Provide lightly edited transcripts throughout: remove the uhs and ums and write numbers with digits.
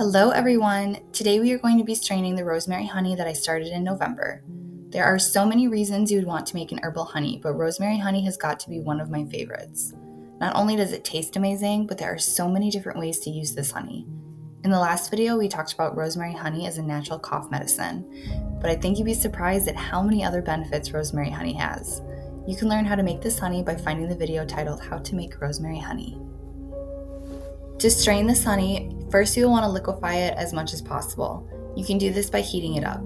Hello everyone! Today we are going to be straining the rosemary honey that I started in November. There are so many reasons you would want to make an herbal honey, but rosemary honey has got to be one of my favorites. Not only does it taste amazing, but there are so many different ways to use this honey. In the last video, we talked about rosemary honey as a natural cough medicine, but I think you'd be surprised at how many other benefits rosemary honey has. You can learn how to make this honey by finding the video titled How to Make Rosemary Honey. To strain this honey, first you'll want to liquefy it as much as possible. You can do this by heating it up.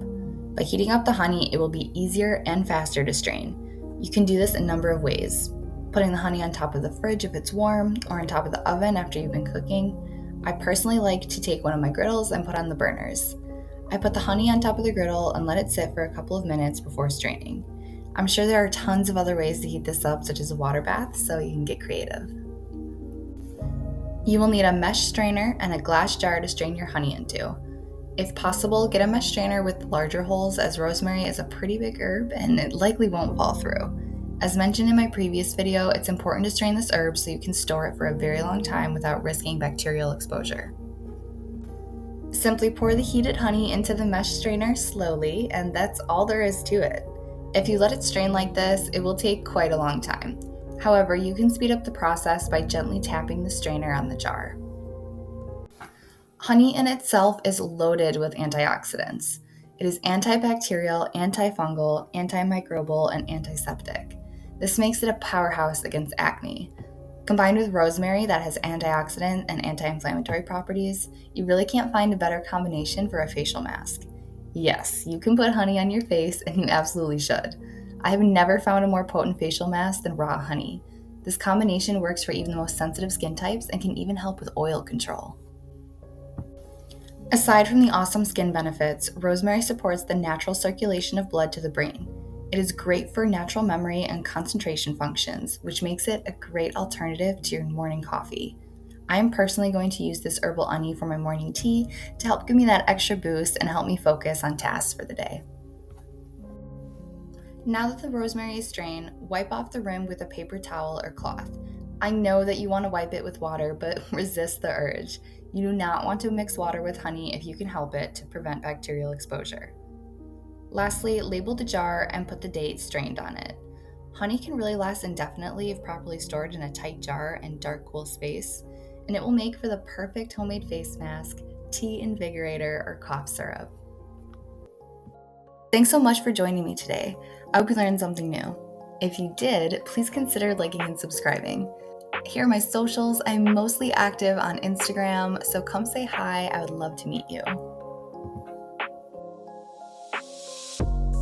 By heating up the honey, it will be easier and faster to strain. You can do this a number of ways. Putting the honey on top of the fridge if it's warm, or on top of the oven after you've been cooking. I personally like to take one of my griddles and put on the burners. I put the honey on top of the griddle and let it sit for a couple of minutes before straining. I'm sure there are tons of other ways to heat this up, such as a water bath, so you can get creative. You will need a mesh strainer and a glass jar to strain your honey into. If possible, get a mesh strainer with larger holes, as rosemary is a pretty big herb and it likely won't fall through. As mentioned in my previous video, it's important to strain this herb so you can store it for a very long time without risking bacterial exposure. Simply pour the heated honey into the mesh strainer slowly, and that's all there is to it. If you let it strain like this, it will take quite a long time. However, you can speed up the process by gently tapping the strainer on the jar. Honey in itself is loaded with antioxidants. It is antibacterial, antifungal, antimicrobial, and antiseptic. This makes it a powerhouse against acne. Combined with rosemary that has antioxidant and anti-inflammatory properties, you really can't find a better combination for a facial mask. Yes, you can put honey on your face, and you absolutely should. I have never found a more potent facial mask than raw honey. This combination works for even the most sensitive skin types and can even help with oil control. Aside from the awesome skin benefits, rosemary supports the natural circulation of blood to the brain. It is great for natural memory and concentration functions, which makes it a great alternative to your morning coffee. I am personally going to use this herbal honey for my morning tea to help give me that extra boost and help me focus on tasks for the day. Now that the rosemary is strained, wipe off the rim with a paper towel or cloth. I know that you want to wipe it with water, but resist the urge. You do not want to mix water with honey if you can help it to prevent bacterial exposure. Lastly, label the jar and put the date strained on it. Honey can really last indefinitely if properly stored in a tight jar and dark, cool space, and it will make for the perfect homemade face mask, tea invigorator, or cough syrup. Thanks so much for joining me today. I hope you learned something new. If you did, please consider liking and subscribing. Here are my socials. I'm mostly active on Instagram, so come say hi. I would love to meet you.